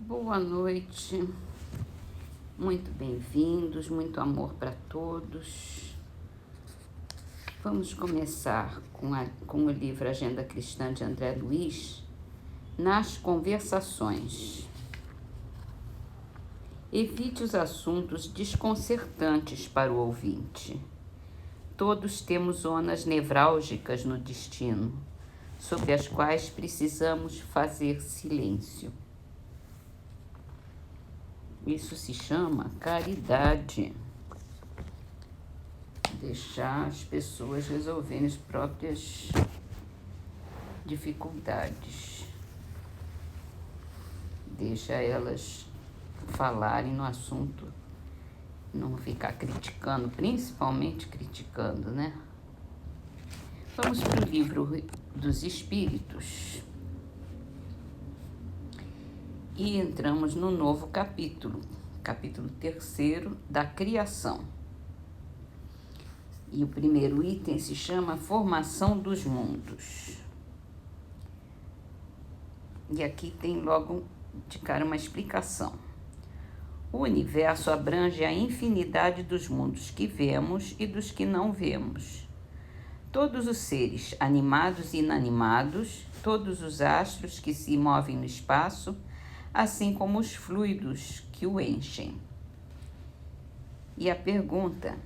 Boa noite, muito bem-vindos, muito amor para todos. Vamos começar com o livro Agenda Cristã de André Luiz, Nas Conversações. Evite os assuntos desconcertantes para o ouvinte. Todos temos zonas nevrálgicas no destino, sobre as quais precisamos fazer silêncio. Isso se chama caridade. Deixar as pessoas resolverem as próprias dificuldades. Deixa elas falarem no assunto, não ficar criticando, principalmente criticando, né? Vamos para o livro dos Espíritos. E entramos no novo capítulo 3º da criação. E o primeiro item se chama Formação dos Mundos. E aqui tem logo de cara uma explicação. O universo abrange a infinidade dos mundos que vemos e dos que não vemos. Todos os seres, animados e inanimados, todos os astros que se movem no espaço, assim como os fluidos que o enchem. E a pergunta: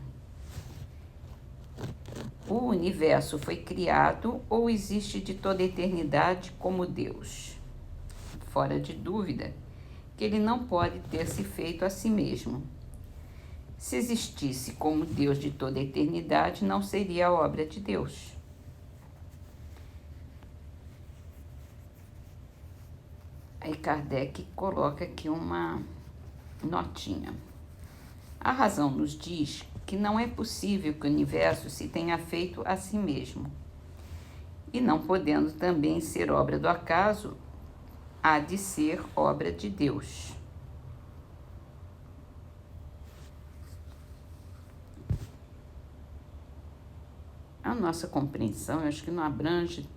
o universo foi criado ou existe de toda a eternidade como Deus? Fora de dúvida que ele não pode ter se feito a si mesmo. Se existisse como Deus de toda a eternidade, não seria a obra de Deus. Aí Kardec coloca aqui uma notinha. A razão nos diz que não é possível que o universo se tenha feito a si mesmo. E não podendo também ser obra do acaso, há de ser obra de Deus. A nossa compreensão, eu acho que não abrange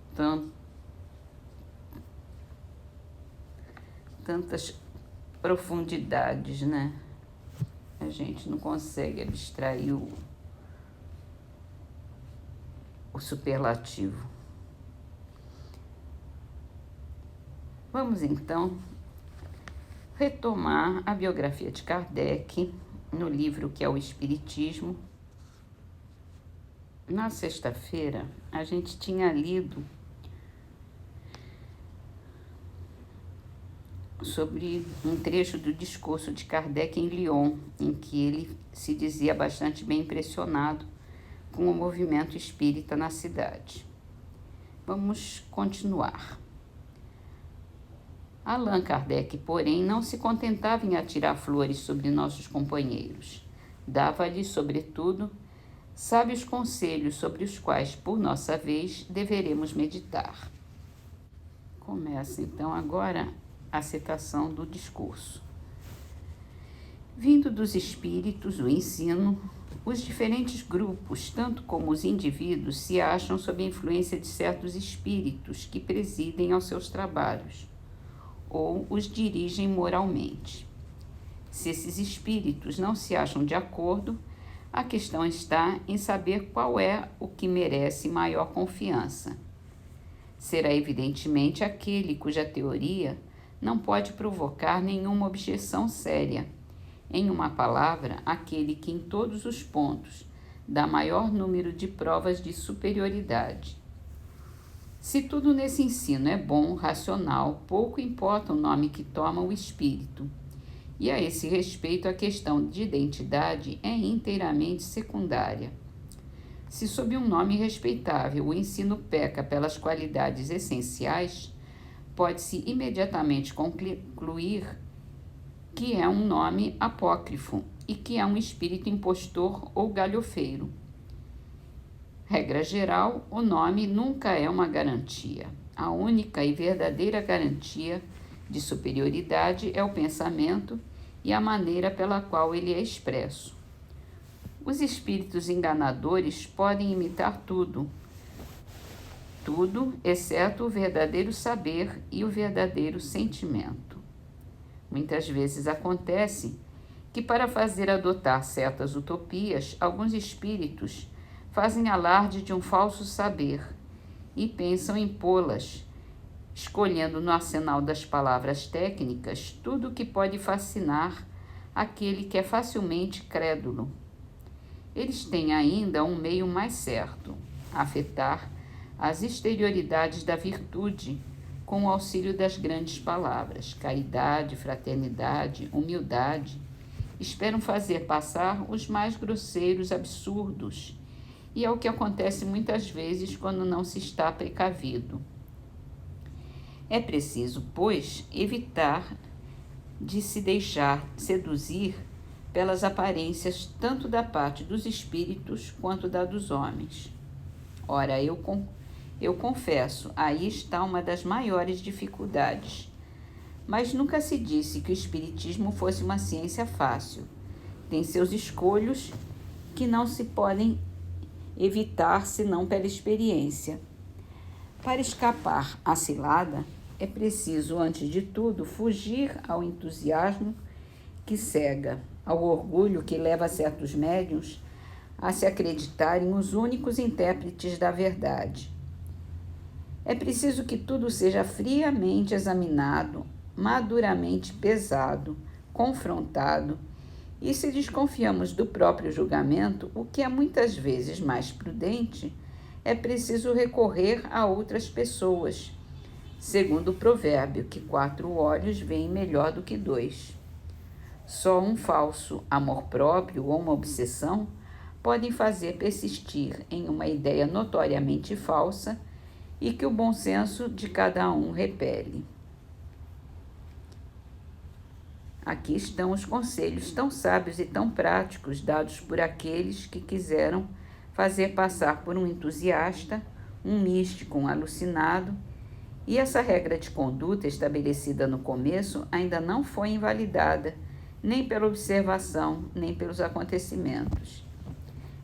tantas profundidades, né? A gente não consegue abstrair o superlativo. Vamos então retomar a biografia de Kardec no livro que é o Espiritismo. Na sexta-feira, a gente tinha lido sobre um trecho do discurso de Kardec em Lyon, em que ele se dizia bastante bem impressionado com o movimento espírita na cidade. Vamos continuar. Allan Kardec, porém, não se contentava em atirar flores sobre nossos companheiros. Dava-lhes, sobretudo, sábios conselhos sobre os quais, por nossa vez, deveremos meditar. Começa, então, agora a citação do discurso. Vindo dos espíritos, o ensino, os diferentes grupos, tanto como os indivíduos, se acham sob a influência de certos espíritos que presidem aos seus trabalhos, ou os dirigem moralmente. Se esses espíritos não se acham de acordo, a questão está em saber qual é o que merece maior confiança. Será evidentemente aquele cuja teoria não pode provocar nenhuma objeção séria. Em uma palavra, aquele que em todos os pontos dá maior número de provas de superioridade. Se tudo nesse ensino é bom, racional, pouco importa o nome que toma o espírito. E a esse respeito, a questão de identidade é inteiramente secundária. Se sob um nome respeitável o ensino peca pelas qualidades essenciais, pode-se imediatamente concluir que é um nome apócrifo e que é um espírito impostor ou galhofeiro. Regra geral, o nome nunca é uma garantia. A única e verdadeira garantia de superioridade é o pensamento e a maneira pela qual ele é expresso. Os espíritos enganadores podem imitar tudo, exceto o verdadeiro saber e o verdadeiro sentimento. Muitas vezes acontece que, para fazer adotar certas utopias, alguns espíritos fazem alarde de um falso saber e pensam em pô-las, escolhendo no arsenal das palavras técnicas tudo o que pode fascinar aquele que é facilmente crédulo. Eles têm ainda um meio mais certo: afetar as exterioridades da virtude com o auxílio das grandes palavras, caridade, fraternidade, humildade. Esperam fazer passar os mais grosseiros absurdos, e é o que acontece muitas vezes quando não se está precavido. É preciso, pois, evitar de se deixar seduzir pelas aparências tanto da parte dos espíritos quanto da dos homens. Ora, eu confesso, aí está uma das maiores dificuldades. Mas nunca se disse que o espiritismo fosse uma ciência fácil. Tem seus escolhos que não se podem evitar senão pela experiência. Para escapar à cilada, é preciso, antes de tudo, fugir ao entusiasmo que cega, ao orgulho que leva certos médiuns a se acreditarem os únicos intérpretes da verdade. É preciso que tudo seja friamente examinado, maduramente pesado, confrontado, e se desconfiamos do próprio julgamento, o que é muitas vezes mais prudente, é preciso recorrer a outras pessoas, segundo o provérbio, que 4 olhos veem melhor do que 2. Só um falso amor próprio ou uma obsessão podem fazer persistir em uma ideia notoriamente falsa e que o bom senso de cada um repele. Aqui estão os conselhos tão sábios e tão práticos dados por aqueles que quiseram fazer passar por um entusiasta, um místico, um alucinado, e essa regra de conduta estabelecida no começo ainda não foi invalidada, nem pela observação, nem pelos acontecimentos.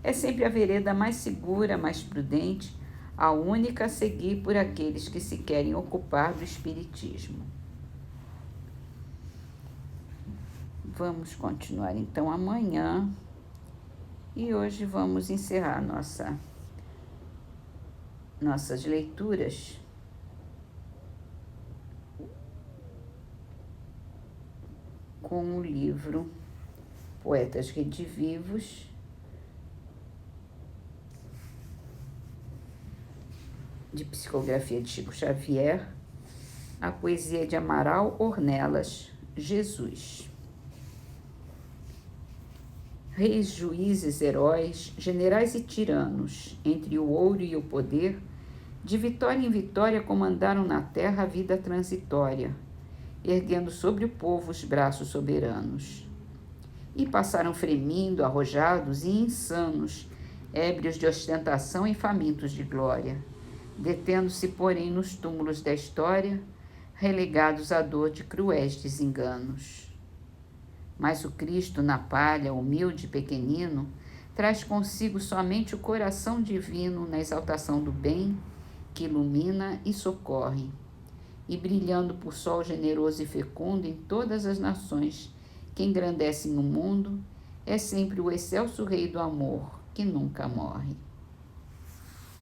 É sempre a vereda mais segura, mais prudente, a única a seguir por aqueles que se querem ocupar do espiritismo. Vamos continuar então amanhã, e hoje vamos encerrar nossas leituras com o livro Poetas Redivivos, de psicografia de Chico Xavier, a poesia de Amaral Ornelas, Jesus. Reis, juízes, heróis, generais e tiranos, entre o ouro e o poder, de vitória em vitória comandaram na terra a vida transitória, erguendo sobre o povo os braços soberanos. E passaram fremindo, arrojados e insanos, ébrios de ostentação e famintos de glória, detendo-se, porém, nos túmulos da história, relegados à dor de cruéis desenganos. Mas o Cristo, na palha, humilde e pequenino, traz consigo somente o coração divino na exaltação do bem, que ilumina e socorre, e brilhando por sol generoso e fecundo em todas as nações que engrandecem o mundo, é sempre o excelso Rei do amor, que nunca morre.